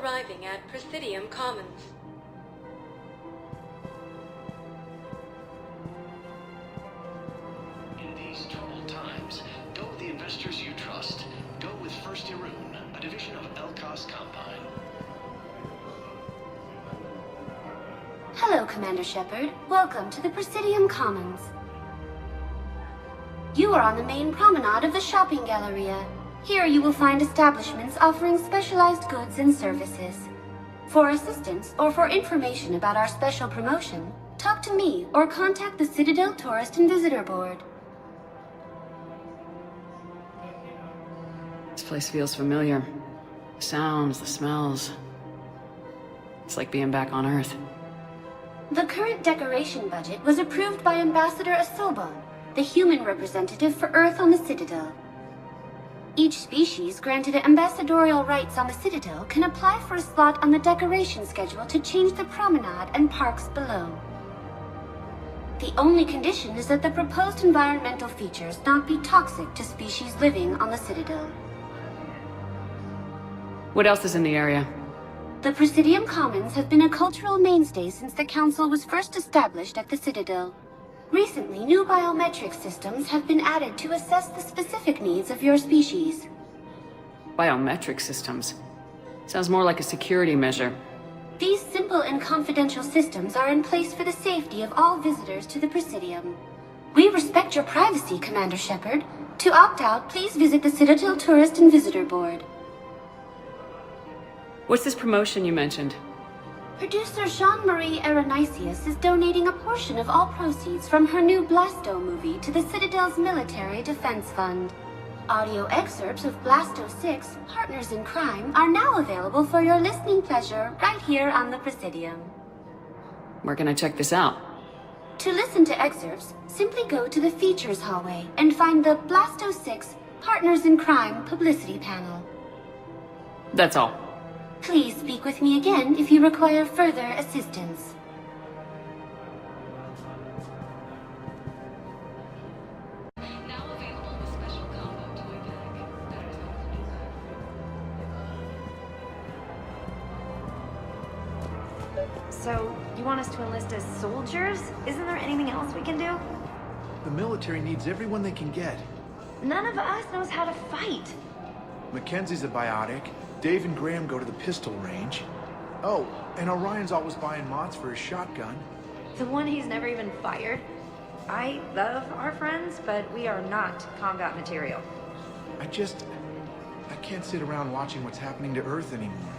arriving at Presidium Commons. In these troubled times, go with the investors you trust. Go with First Irun, a division of Elkos Combine. Hello, Commander Shepard. Welcome to the Presidium Commons. You are on the main promenade of the shopping galleria. Here you will find establishments offering specialized goods and services. For assistance or for information about our special promotion, talk to me or contact the Citadel Tourist and Visitor Board. This place feels familiar. The sounds, the smells. It's like being back on Earth. The current decoration budget was approved by Ambassador Asobo, the human representative for Earth on the Citadel. Each species granted ambassadorial rights on the Citadel can apply for a slot on the decoration schedule to change the promenade and parks below. The only condition is that the proposed environmental features not be toxic to species living on the Citadel. What else is in the area? The Presidium Commons have been a cultural mainstay since the Council was first established at the Citadel. Recently, new biometric systems have been added to assess the specific needs of your species. Biometric systems. Sounds more like a security measure. These simple and confidential systems are in place for the safety of all visitors to the Presidium. We respect your privacy, Commander Shepard. To opt out, please visit the Citadel Tourist and Visitor Board. What's this promotion you mentioned? Producer Jean-Marie Aronisius is donating a portion of all proceeds from her new Blasto movie to the Citadel's Military Defense Fund. Audio excerpts of Blasto 6, Partners in Crime, are now available for your listening pleasure right here on the Presidium. Where can I check this out? To listen to excerpts, simply go to the Features hallway and find the Blasto 6, Partners in Crime publicity panel. That's all. Please speak with me again if you require further assistance. Now available with special combo toy bag. So, you want us to enlist as soldiers? Isn't there anything else we can do? The military needs everyone they can get. None of us knows how to fight. Mackenzie's a biotic. Dave and Graham go to the pistol range. Oh, and Orion's always buying mods for his shotgun. The one he's never even fired. I love our friends, but we are not combat material. I can't sit around watching what's happening to Earth anymore.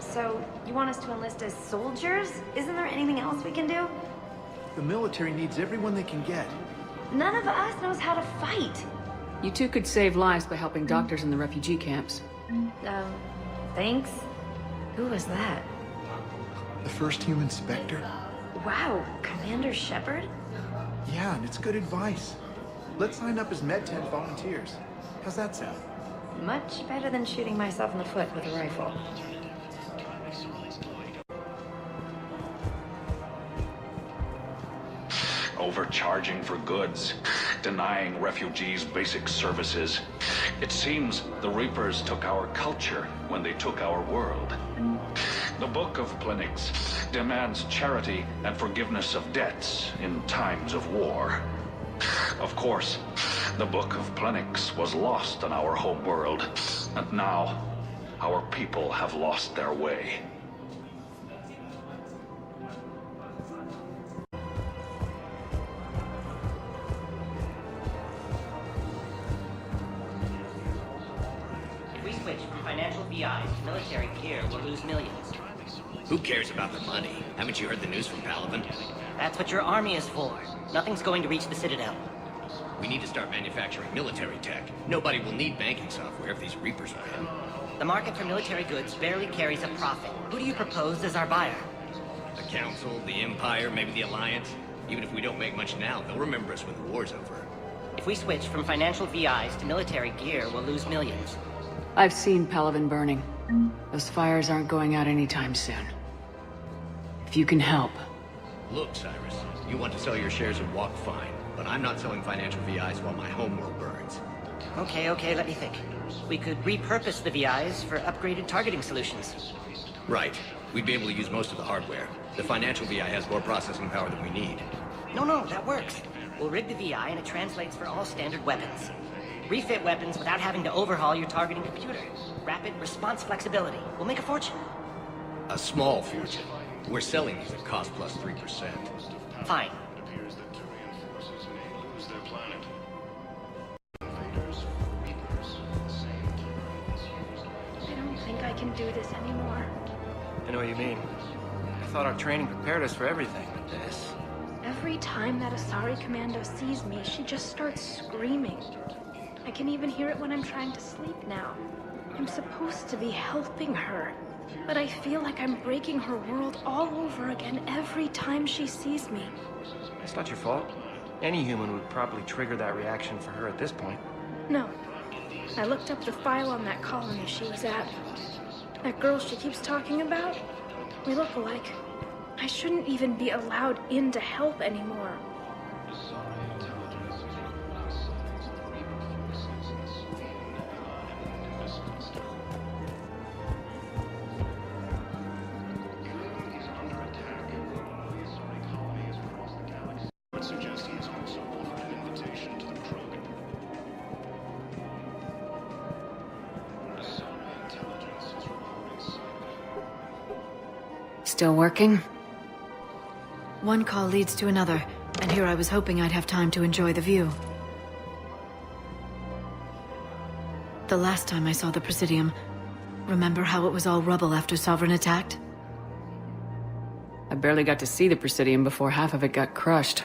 So, you want us to enlist as soldiers? Isn't there anything else we can do? The military needs everyone they can get. None of us knows how to fight. You two could save lives by helping doctors in the refugee camps. Thanks. Who was that? The first human Spectre? Wow, Commander Shepard? Yeah, and it's good advice. Let's sign up as MedTech volunteers. How's that sound? Much better than shooting myself in the foot with a rifle. Overcharging for goods, denying refugees basic services. It seems the Reapers took our culture when they took our world. The Book of Plenix demands charity and forgiveness of debts in times of war. Of course, the Book of Plenix was lost on our home world, and now our people have lost their way. Financial VIs to military gear will lose millions. Who cares about the money? Haven't you heard the news from Paladin? That's what your army is for. Nothing's going to reach the Citadel. We need to start manufacturing military tech. Nobody will need banking software if these Reapers win. The market for military goods barely carries a profit. Who do you propose as our buyer? The Council, the Empire, maybe the Alliance. Even if we don't make much now, they'll remember us when the war's over. If we switch from financial VIs to military gear, we'll lose millions. I've seen Paladin burning. Those fires aren't going out anytime soon. If you can help. Look, Cyrus, you want to sell your shares of Walk, fine. But I'm not selling financial VIs while my homeworld burns. Okay, let me think. We could repurpose the VIs for upgraded targeting solutions. Right. We'd be able to use most of the hardware. The financial VI has more processing power than we need. No, that works. We'll rig the VI and it translates for all standard weapons. Refit weapons without having to overhaul your targeting computer. Rapid response flexibility. We'll make a fortune. A small fortune. We're selling these at cost plus 3%. Fine. It appears that Turian forces may lose their planet. Invaders, Reapers, the same terrain is used. I don't think I can do this anymore. I know what you mean. I thought our training prepared us for everything, but this... Every time that Asari Commando sees me, she just starts screaming. I can even hear it when I'm trying to sleep now. I'm supposed to be helping her, but I feel like I'm breaking her world all over again every time she sees me. It's not your fault. Any human would probably trigger that reaction for her at this point. No. I looked up the file on that colony she was at. That girl she keeps talking about? We look alike. I shouldn't even be allowed in to help anymore. Would suggest he has also offered an invitation to the program. Asari intelligence is reporting cyber. Still working? One call leads to another, and here I was hoping I'd have time to enjoy the view. The last time I saw the Presidium, remember how it was all rubble after Sovereign attacked? I barely got to see the Presidium before half of it got crushed.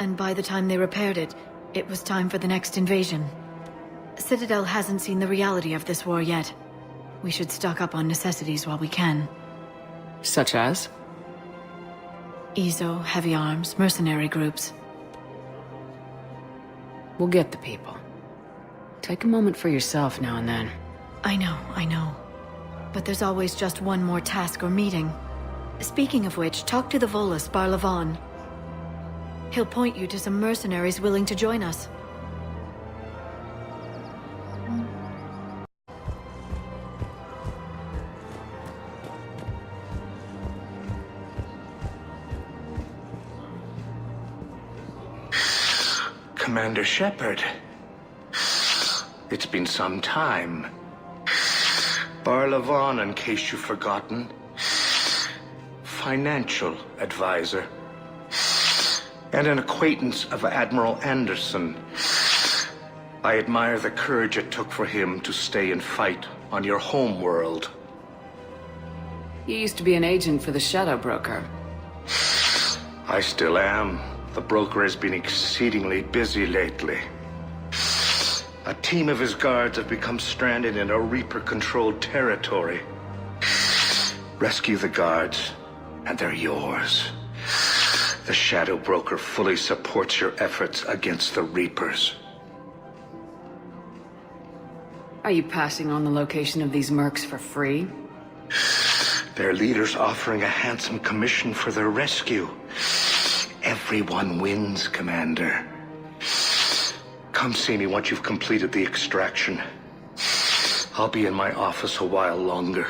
And by the time they repaired it, it was time for the next invasion. Citadel hasn't seen the reality of this war yet. We should stock up on necessities while we can. Such as? EZO, heavy arms, mercenary groups. We'll get the people. Take a moment for yourself now and then. I know. But there's always just one more task or meeting. Speaking of which, talk to the Volus, Barlavon. He'll point you to some mercenaries willing to join us. Commander Shepard. It's been some time. Barlavon, in case you've forgotten. Financial advisor. And an acquaintance of Admiral Anderson. I admire the courage it took for him to stay and fight on your home world. You used to be an agent for the Shadow Broker. I still am. The broker has been exceedingly busy lately. A team of his guards have become stranded in a Reaper-controlled territory. Rescue the guards, and they're yours. The Shadow Broker fully supports your efforts against the Reapers. Are you passing on the location of these mercs for free? Their leader's offering a handsome commission for their rescue. Everyone wins, Commander. Come see me once you've completed the extraction. I'll be in my office a while longer.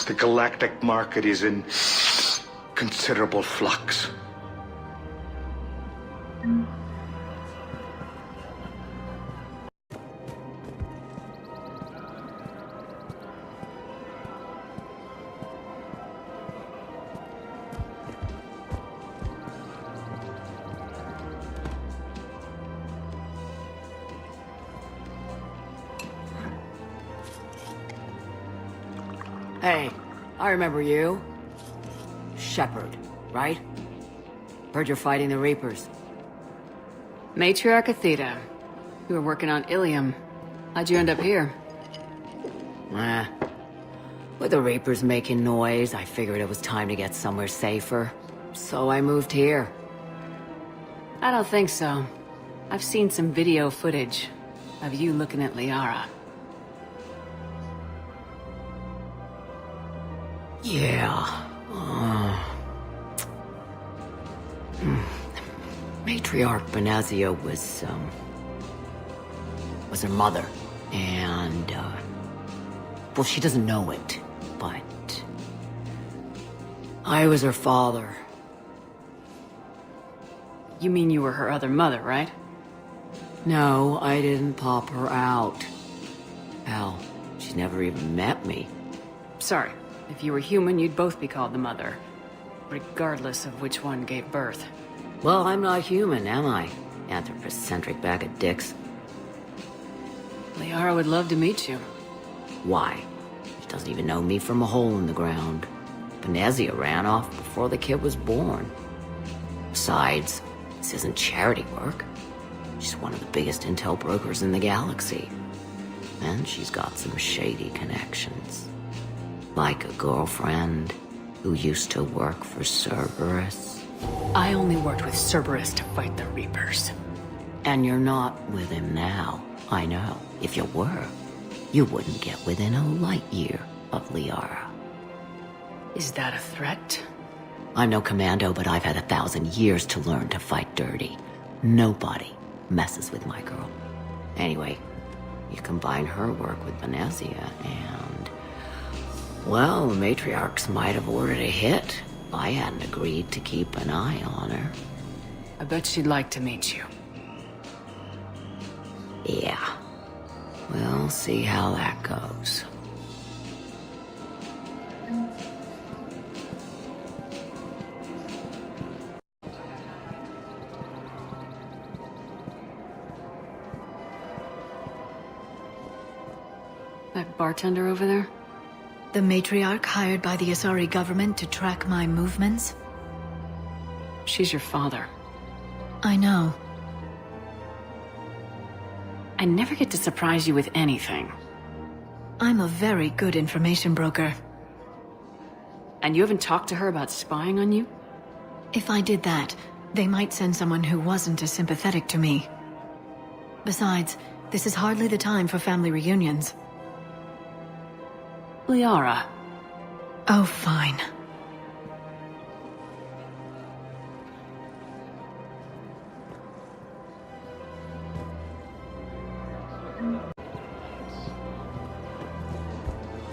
The galactic market is in considerable flux. Hey, I remember you. Shepard, right? Heard you're fighting the Reapers. Matriarch Athena. You were working on Ilium. How'd you end up here? With the Reapers making noise, I figured it was time to get somewhere safer. So I moved here. I don't think so. I've seen some video footage of you looking at Liara. Yeah. Matriarch Benazia was her mother, and well, she doesn't know it, but... I was her father. You mean you were her other mother, right? No, I didn't pop her out. Hell, she's never even met me. Sorry. If you were human, you'd both be called the mother. Regardless of which one gave birth. Well, I'm not human, am I? Anthropocentric bag of dicks. Liara would love to meet you. Why? She doesn't even know me from a hole in the ground. Venezia ran off before the kid was born. Besides, this isn't charity work. She's one of the biggest intel brokers in the galaxy. And she's got some shady connections. Like a girlfriend who used to work for Cerberus. I only worked with Cerberus to fight the Reapers. And you're not with him now. I know. If you were, you wouldn't get within a light year of Liara. Is that a threat? I'm no commando, but I've had 1,000 years to learn to fight dirty. Nobody messes with my girl. Anyway, you combine her work with Venezia and... well, the matriarchs might have ordered a hit if I hadn't agreed to keep an eye on her. I bet she'd like to meet you. Yeah. We'll see how that goes. That bartender over there? The matriarch hired by the Asari government to track my movements? She's your father. I know. I never get to surprise you with anything. I'm a very good information broker. And you haven't talked to her about spying on you? If I did that, they might send someone who wasn't as sympathetic to me. Besides, this is hardly the time for family reunions. Liara. Oh, fine.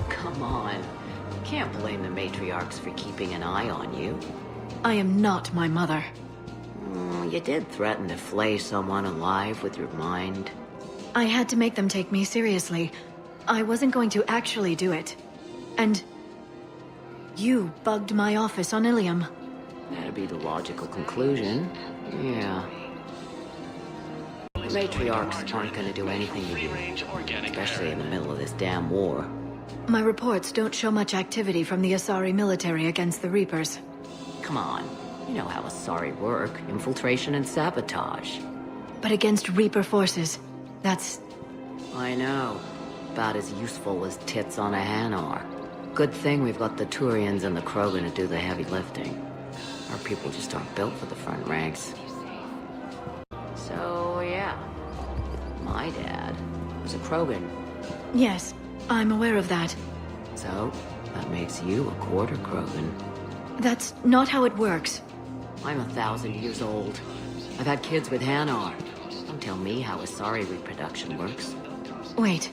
Come on. You can't blame the matriarchs for keeping an eye on you. I am not my mother. You did threaten to flay someone alive with your mind. I had to make them take me seriously. I wasn't going to actually do it. And... you bugged my office on Ilium. That'd be the logical conclusion. Yeah. The matriarchs aren't gonna do anything to you. Especially in the middle of this damn war. My reports don't show much activity from the Asari military against the Reapers. Come on. You know how Asari work. Infiltration and sabotage. But against Reaper forces, that's... I know. About as useful as tits on a Hanar. Good thing we've got the Turians and the Krogan to do the heavy lifting. Our people just aren't built for the front ranks. So, yeah. My dad was a Krogan. Yes, I'm aware of that. So, that makes you a quarter Krogan. That's not how it works. I'm 1,000 years old. I've had kids with Hanar. Don't tell me how Asari reproduction works. Wait.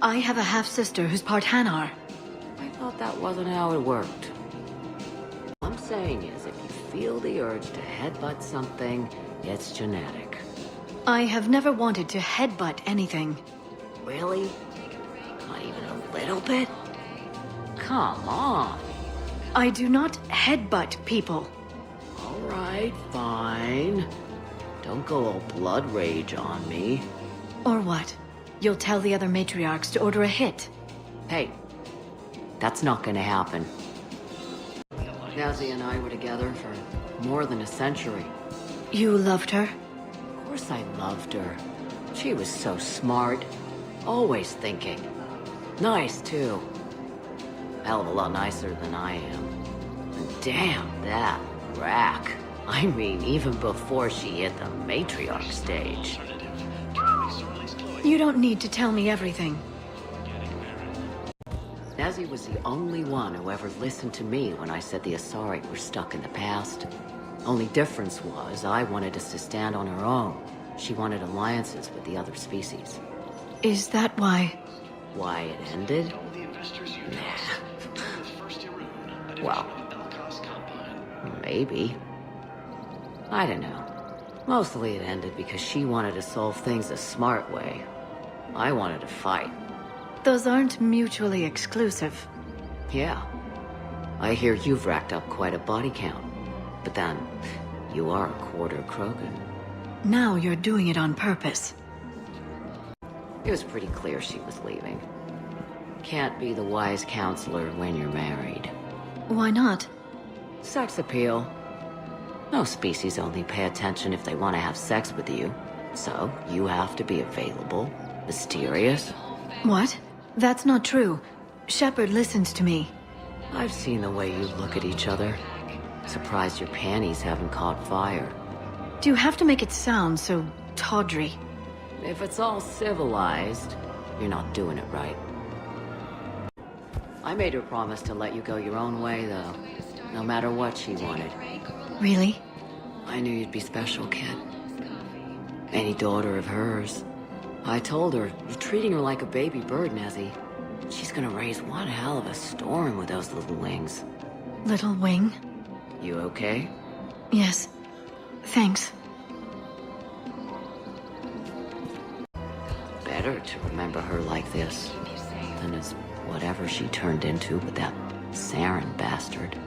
I have a half-sister who's part Hanar. I thought that wasn't how it worked. All I'm saying is, if you feel the urge to headbutt something, it's genetic. I have never wanted to headbutt anything. Really? Not even a little bit? Come on. I do not headbutt people. All right, fine. Don't go all blood rage on me. Or what? You'll tell the other matriarchs to order a hit. Hey, that's not gonna happen. Nazi and I were together for more than a century. You loved her? Of course I loved her. She was so smart. Always thinking. Nice, too. Hell of a lot nicer than I am. And damn, that rack. I mean, even before she hit the matriarch stage. You don't need to tell me everything. Nazi was the only one who ever listened to me when I said the Asari were stuck in the past. Only difference was I wanted us to stand on our own. She wanted alliances with the other species. Is that why? Why it ended? Nah. Well, maybe. I don't know. Mostly it ended because she wanted to solve things the smart way. I wanted to fight. Those aren't mutually exclusive. Yeah. I hear you've racked up quite a body count. But then, you are a quarter Krogan. Now you're doing it on purpose. It was pretty clear she was leaving. Can't be the wise counselor when you're married. Why not? Sex appeal. No species only pay attention if they want to have sex with you. So, you have to be available, mysterious. What? That's not true. Shepard listens to me. I've seen the way you look at each other. Surprised your panties haven't caught fire. Do you have to make it sound so tawdry? If it's all civilized, you're not doing it right. I made her promise to let you go your own way, though. No matter what she wanted. Really? I knew you'd be special, kid. Any daughter of hers. I told her, you're treating her like a baby bird, Nezzy. She's gonna raise one hell of a storm with those little wings. Little wing? You okay? Yes. Thanks. Better to remember her like this than as whatever she turned into with that Saren bastard.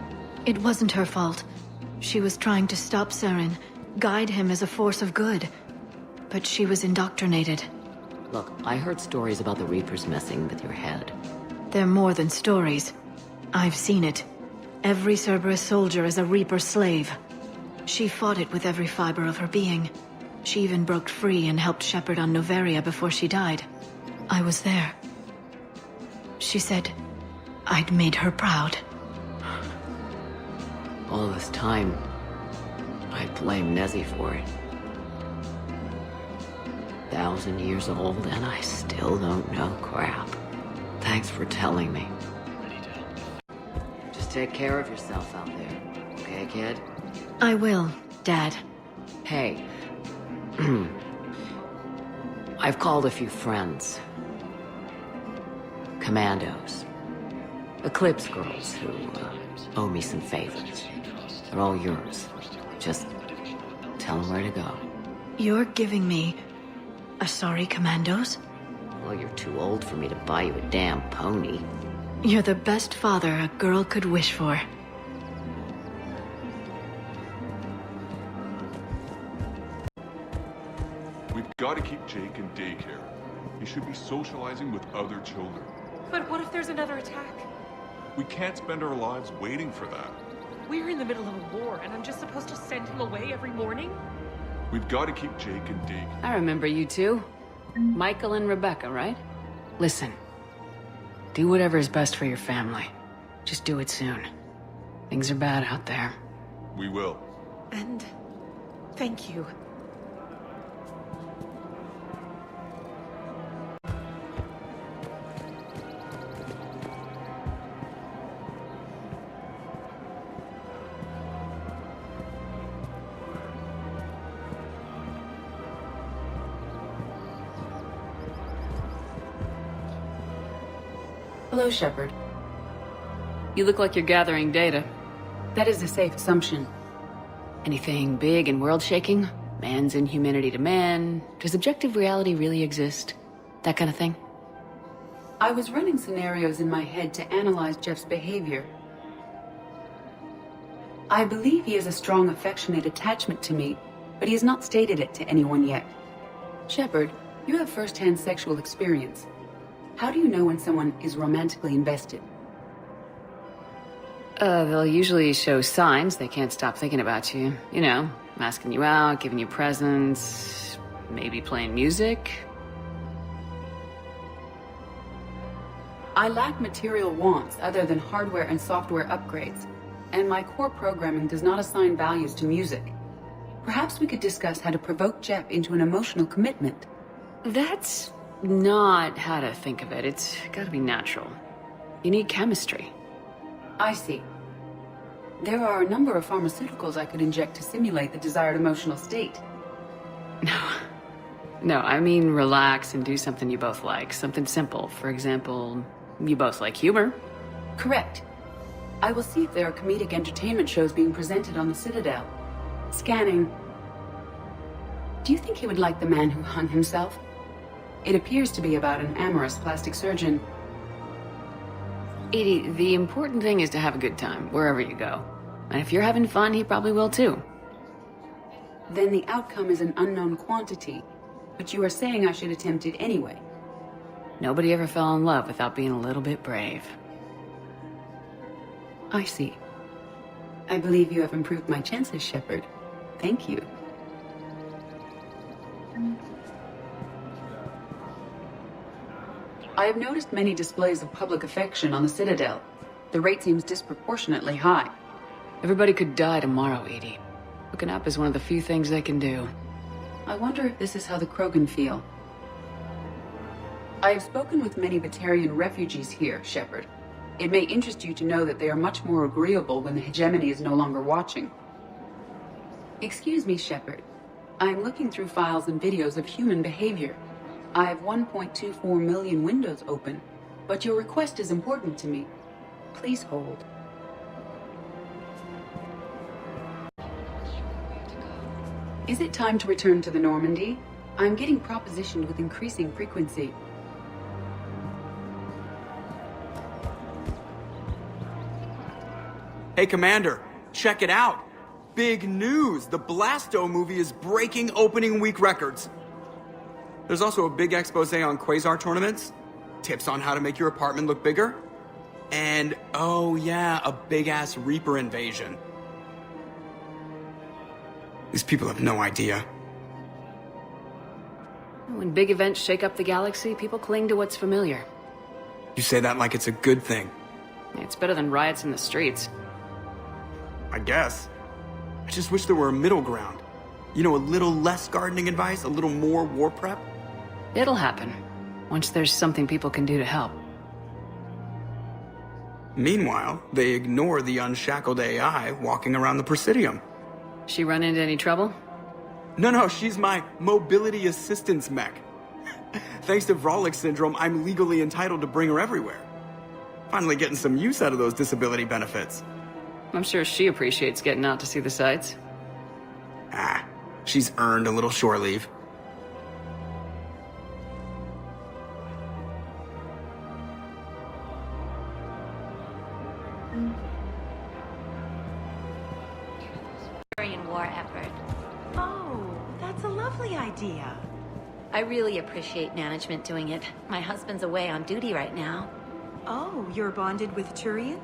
It wasn't her fault. She was trying to stop Saren, guide him as a force of good. But she was indoctrinated. Look, I heard stories about the Reapers messing with your head. They're more than stories. I've seen it. Every Cerberus soldier is a Reaper slave. She fought it with every fiber of her being. She even broke free and helped Shepard on Noveria before she died. I was there. She said I'd made her proud. All this time, I blame Nezzy for it. 1,000 years old and I still don't know crap. Thanks for telling me. Just take care of yourself out there, okay, kid? I will, Dad. Hey. I've called a few friends. Commandos. Eclipse girls who owe me some favors. They're all yours. Just tell them where to go. You're giving me Asari Commandos? Well, you're too old for me to buy you a damn pony. You're the best father a girl could wish for. We've got to keep Jake in daycare. He should be socializing with other children. But what if there's another attack? We can't spend our lives waiting for that. We're in the middle of a war, and I'm just supposed to send him away every morning? We've got to keep Jake in daycare. I remember you two. Michael and Rebecca, right? Listen. Do whatever is best for your family. Just do it soon. Things are bad out there. We will. And thank you. Hello, Shepard. You look like you're gathering data. That is a safe assumption. Anything big and world-shaking? Man's inhumanity to man? Does objective reality really exist? That kind of thing? I was running scenarios in my head to analyze Jeff's behavior. I believe he has a strong affectionate attachment to me, but he has not stated it to anyone yet. Shepard, you have first-hand sexual experience. How do you know when someone is romantically invested? They'll usually show signs they can't stop thinking about you. You know, asking you out, giving you presents, maybe playing music. I lack material wants other than hardware and software upgrades, and my core programming does not assign values to music. Perhaps we could discuss how to provoke Jeff into an emotional commitment. That's not how to think of it. It's gotta be natural. You need chemistry. I see. There are a number of pharmaceuticals I could inject to simulate the desired emotional state. No, I mean relax and do something you both like. Something simple. For example, you both like humor. Correct. I will see if there are comedic entertainment shows being presented on the Citadel. Scanning. Do you think he would like The Man Who Hung Himself? It appears to be about an amorous plastic surgeon. Edie, the important thing is to have a good time, wherever you go. And if you're having fun, he probably will too. Then the outcome is an unknown quantity. But you are saying I should attempt it anyway. Nobody ever fell in love without being a little bit brave. I see. I believe you have improved my chances, Shepard. Thank you. I have noticed many displays of public affection on the Citadel. The rate seems disproportionately high. Everybody could die tomorrow, Edie. Hooking up is one of the few things they can do. I wonder if this is how the Krogan feel. I have spoken with many Batarian refugees here, Shepard. It may interest you to know that they are much more agreeable when the hegemony is no longer watching. Excuse me, Shepard. I am looking through files and videos of human behavior. I have 1.24 million windows open, but your request is important to me. Please hold. Is it time to return to the Normandy? I'm getting propositioned with increasing frequency. Hey, Commander, check it out. Big news! The Blasto movie is breaking opening week records. There's also a big expose on Quasar tournaments, tips on how to make your apartment look bigger, and, oh yeah, a big-ass Reaper invasion. These people have no idea. When big events shake up the galaxy, people cling to what's familiar. You say that like it's a good thing. It's better than riots in the streets. I guess. I just wish there were a middle ground. You know, a little less gardening advice, a little more war prep. It'll happen, once there's something people can do to help. Meanwhile, they ignore the unshackled AI walking around the Presidium. She run into any trouble? No, she's my mobility assistance mech. Thanks to Vrolic syndrome, I'm legally entitled to bring her everywhere. Finally getting some use out of those disability benefits. I'm sure she appreciates getting out to see the sights. She's earned a little shore leave. War effort. Oh, that's a lovely idea. I really appreciate management doing it. My husband's away on duty right now. Oh, you're bonded with Turian?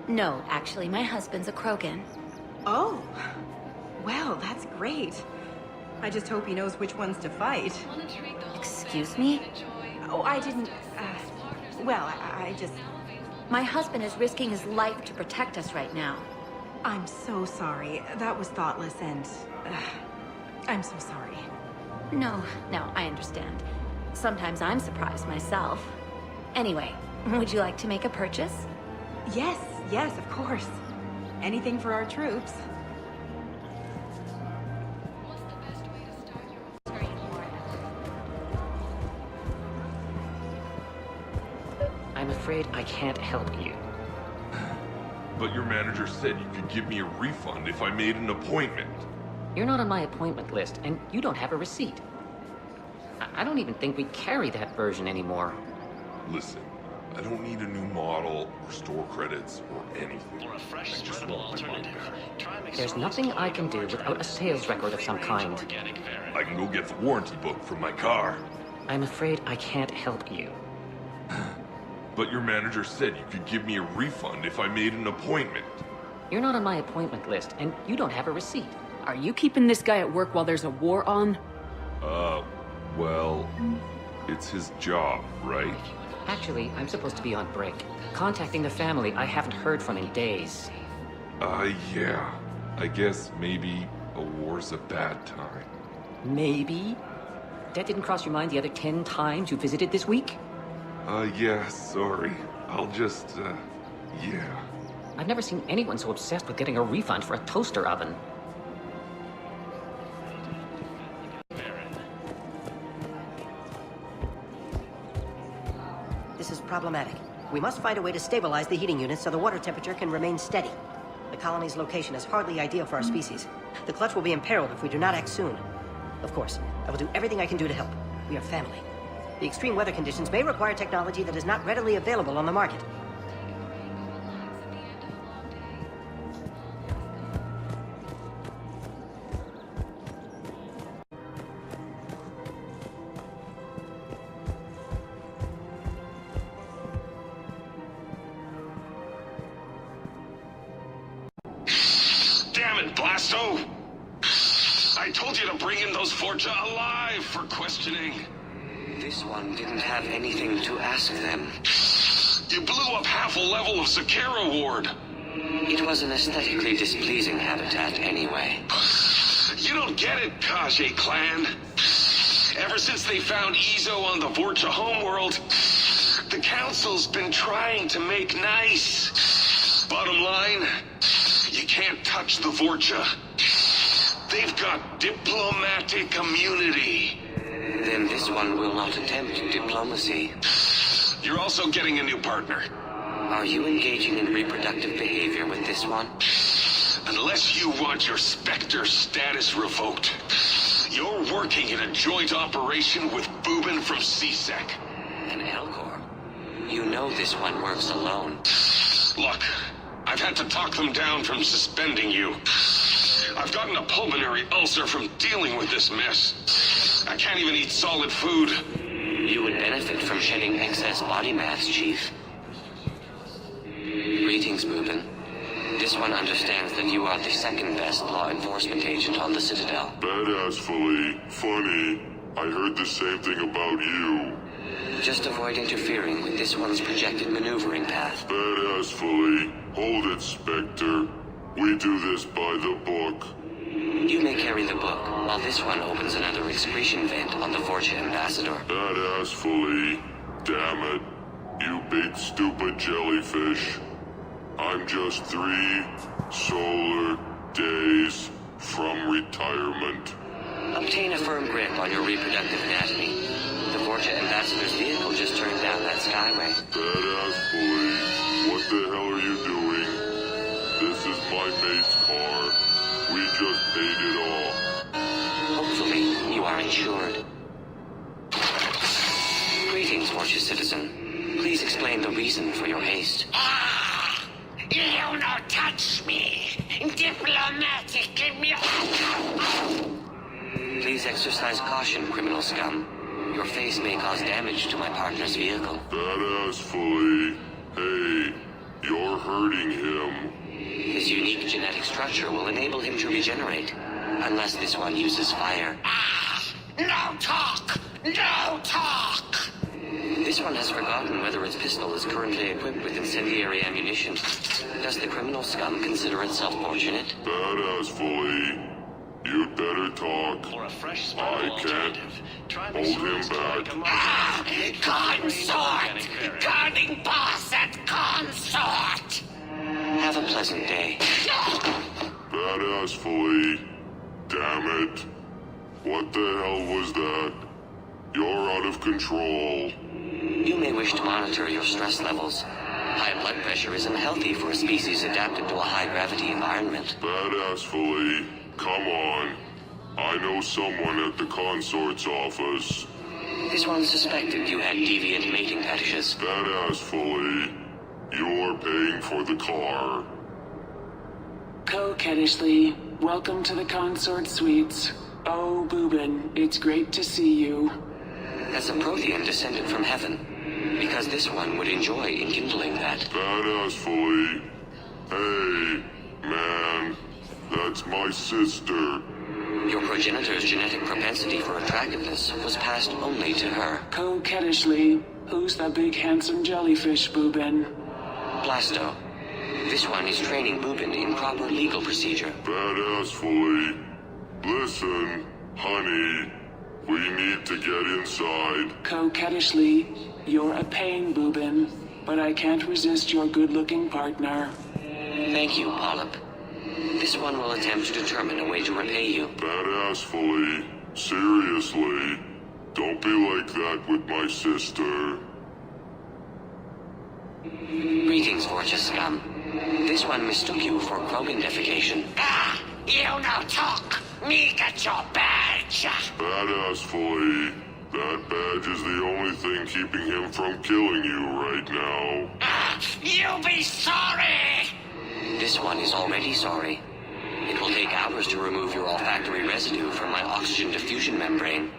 No, actually, my husband's a Krogan. Oh, well, that's great. I just hope he knows which ones to fight. Excuse me? Oh, I didn't, well, I just... My husband is risking his life to protect us right now. I'm so sorry. That was thoughtless and... I'm so sorry. No, I understand. Sometimes I'm surprised myself. Anyway, would you like to make a purchase? Yes, of course. Anything for our troops. I'm afraid I can't help you. But your manager said you could give me a refund if I made an appointment. You're not on my appointment list, and you don't have a receipt. I don't even think we carry that version anymore. Listen, I don't need a new model or store credits or anything. Or a fresh, spreadable alternative. There's nothing I can do without a sales record of some kind. I can go get the warranty book from my car. I'm afraid I can't help you. But your manager said you could give me a refund if I made an appointment. You're not on my appointment list, and you don't have a receipt. Are you keeping this guy at work while there's a war on? Well, it's his job, right? Actually, I'm supposed to be on break. Contacting the family I haven't heard from in days. Yeah. I guess maybe a war's a bad time. Maybe? That didn't cross your mind the other 10 times you visited this week? Yeah, sorry. I'll just, yeah. I've never seen anyone so obsessed with getting a refund for a toaster oven. This is problematic. We must find a way to stabilize the heating units so the water temperature can remain steady. The colony's location is hardly ideal for our species. The clutch will be imperiled if we do not act soon. Of course, I will do everything I can do to help. We are family. The extreme weather conditions may require technology that is not readily available on the market. Damn it, Blasto! I told you to bring in those Forja alive for questioning. This one didn't have anything to ask them. You blew up half a level of Sakara Ward. It was an aesthetically displeasing habitat anyway. You don't get it, Kage clan. Ever since they found Ezo on the Vorcha homeworld, the Council's been trying to make nice. Bottom line, you can't touch the Vorcha. They've got diplomatic immunity. Then this one will not attempt diplomacy. You're also getting a new partner. Are you engaging in reproductive behavior with this one? Unless you want your Spectre status revoked, you're working in a joint operation with Boobin from CSEC. An Elcor? You know this one works alone. Look, I've had to talk them down from suspending you. I've gotten a pulmonary ulcer from dealing with this mess. I can't even eat solid food. You would benefit from shedding excess body mass, Chief. Greetings, Boobin. This one understands that you are the second best law enforcement agent on the Citadel. Badassfully. Funny. I heard the same thing about you. Just avoid interfering with this one's projected maneuvering path. Badassfully. Hold it, Spectre. We do this by the book. You may carry the book, while this one opens another excretion vent on the Vorcha Ambassador. Badassfully. Damn it. You big stupid jellyfish. I'm just 3 solar days from retirement. Obtain a firm grip on your reproductive anatomy. The Vorcha Ambassador's vehicle just turned down that skyway. Badassfully. What the hell are you doing? This is my mate's car. We just paid it off. Hopefully, you are insured. Greetings, Vorcha citizen. Please explain the reason for your haste. You not touch me! Diplomatic! Please exercise caution, criminal scum. Your face may cause damage to my partner's vehicle. Badassfully. Hey, you're hurting him. His unique genetic structure will enable him to regenerate, unless this one uses fire. No talk! No talk! This one has forgotten whether its pistol is currently equipped with incendiary ammunition. Does the criminal scum consider itself fortunate? Badassfully. You'd better talk. For a fresh I can't hold him back. Consort! Guarding boss at consort! Have a pleasant day. Badassfully. Damn it. What the hell was that? You're out of control. You may wish to monitor your stress levels. High blood pressure is unhealthy for a species adapted to a high-gravity environment. Badassfully. Come on. I know someone at the consort's office. This one suspected you had deviant mating fetishes. Badassfully. You're paying for the car. Coquettishly, welcome to the Consort Suites. Oh, Boobin, it's great to see you. As a Prothean descended from heaven, because this one would enjoy enkindling that. Badassfully. Hey, man, that's my sister. Your progenitor's genetic propensity for attractiveness was passed only to her. Coquettishly, who's the big handsome jellyfish, Boobin? Blasto. This one is training Boobin in proper legal procedure. Badassfully. Listen, honey, we need to get inside. Coquettishly, you're a pain, Boobin, but I can't resist your good-looking partner. Thank you, Polyp. This one will attempt to determine a way to repay you. Badassfully. Seriously. Don't be like that with my sister. Greetings, Vorcha scum. This one mistook you for Krogan defecation. Ah, you no talk. Me get your badge. Badass Flea. That badge is the only thing keeping him from killing you right now. You be sorry. This one is already sorry. It will take hours to remove your olfactory residue from my oxygen diffusion membrane.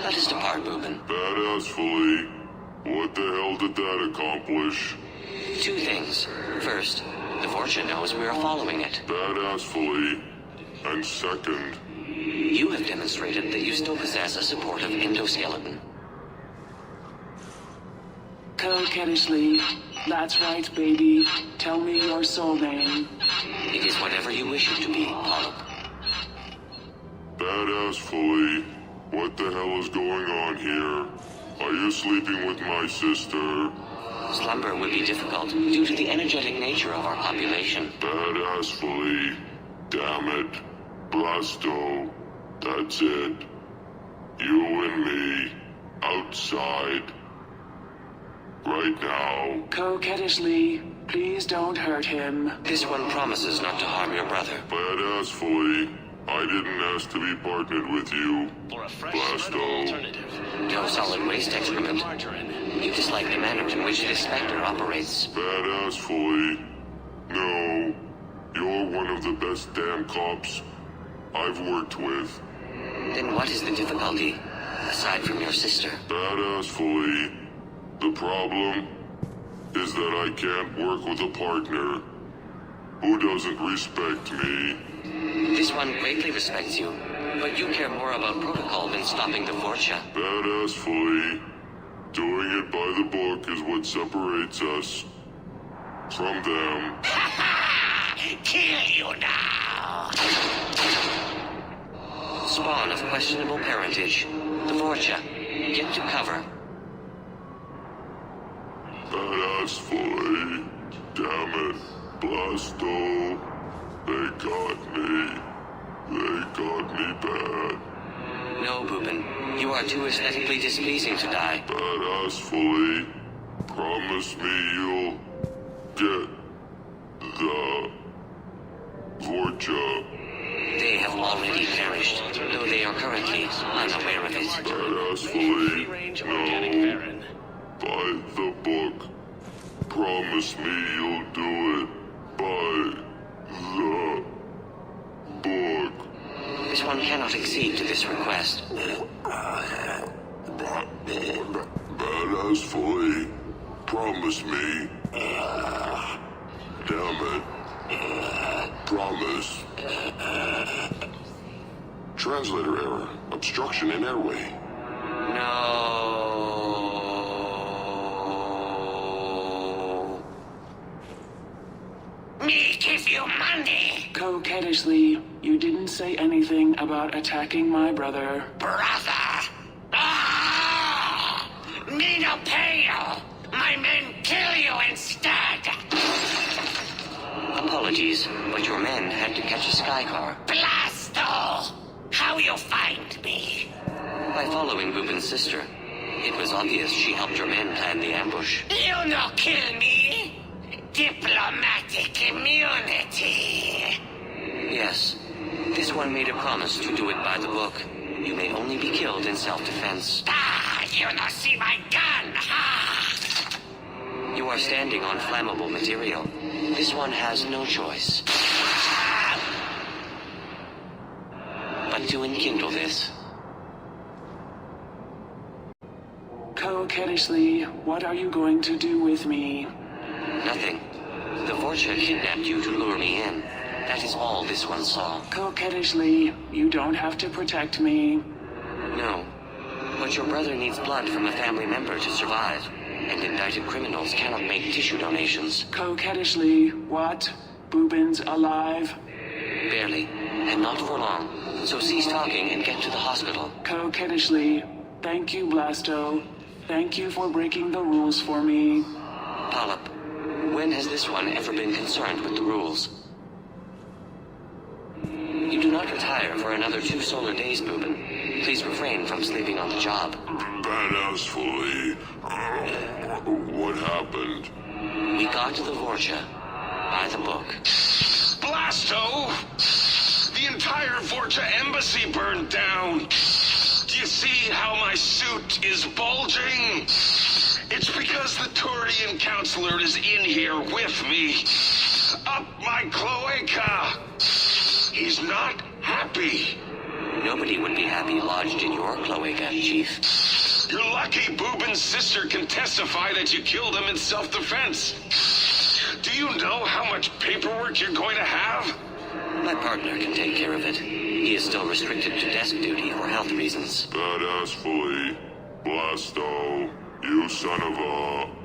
Let us depart, Boobin. Badass Flea. What the hell did that accomplish? 2 things. First, the Vorcha knows we are following it. Badass Flea. And second, you have demonstrated that you still possess a supportive endoskeleton. Coquettishly. That's right, baby. Tell me your soul name. It is whatever you wish it to be, Polyp. Badass Flea. What the hell is going on here? Are you sleeping with my sister? Slumber would be difficult due to the energetic nature of our population. Badass Flea. Damn it. Blasto. That's it. You and me. Outside. Right now. Coquettishly, please don't hurt him. This one promises not to harm your brother. Badass Flea. I didn't ask to be partnered with you. Blasto. No solid waste excrement. You dislike the manner in which this specter operates. Badass Flea. No. You're one of the best damn cops I've worked with. Then what is the difficulty, aside from your sister? Badass Flea. The problem is that I can't work with a partner who doesn't respect me. This one greatly respects you, but you care more about protocol than stopping the Vorcha. Badass Flea. Doing it by the book is what separates us from them. Kill you now! Spawn of questionable parentage. The Vorcha. Get to cover. Badass Flea. Damn it. Blasto. They got me. They got me bad. No, Boobin. You are too aesthetically displeasing to die. Badass Flea. Promise me you'll get the Vorcha. They have already perished, though they are currently unaware of it. Badass Flea. No. By the book. Promise me you'll do it by the book. This one cannot accede to this request. Badass Flea. Promise me. Damn it. Promise. Translator error. Obstruction in airway. No. Me give you money. Coquettishly, you didn't say anything about attacking my brother. Brother. Ah! Me no pay you. My men kill you instead. Apologies, but your men had to catch a sky car. Blasto! How you find me? By following Boobin's sister. It was obvious she helped your men plan the ambush. You no kill me. Diplomatic immunity. Yes. This one made a promise to do it by the book. You may only be killed in self-defense. Ah, you no see my gun, ha! You are standing on flammable material. This one has no choice but to enkindle this. Coquettishly, what are you going to do with me? Nothing. The Vorcha kidnapped you to lure me in. That is all this one saw. Coquettishly, you don't have to protect me. No. But your brother needs blood from a family member to survive. And indicted criminals cannot make tissue donations. Coquettishly, what? Boobin's alive? Barely. And not for long. So cease talking and get to the hospital. Coquettishly, thank you, Blasto. Thank you for breaking the rules for me. Polyp, when has this one ever been concerned with the rules? You do not retire for another 2 solar days, Boobin. Please refrain from sleeping on the job. Badass Flea. What happened? We got to the Vorcha by the book. Blasto! The entire Vorcha embassy burned down. Do you see how my suit is bulging? It's because the Turian counselor is in here with me. Up my cloaca. He's not happy. Nobody would be happy lodged in your cloaca, Chief. You're lucky Boobin's sister can testify that you killed him in self-defense. Do you know how much paperwork you're going to have? My partner can take care of it. He is still restricted to desk duty for health reasons. Badass fully. Blasto, you son of a...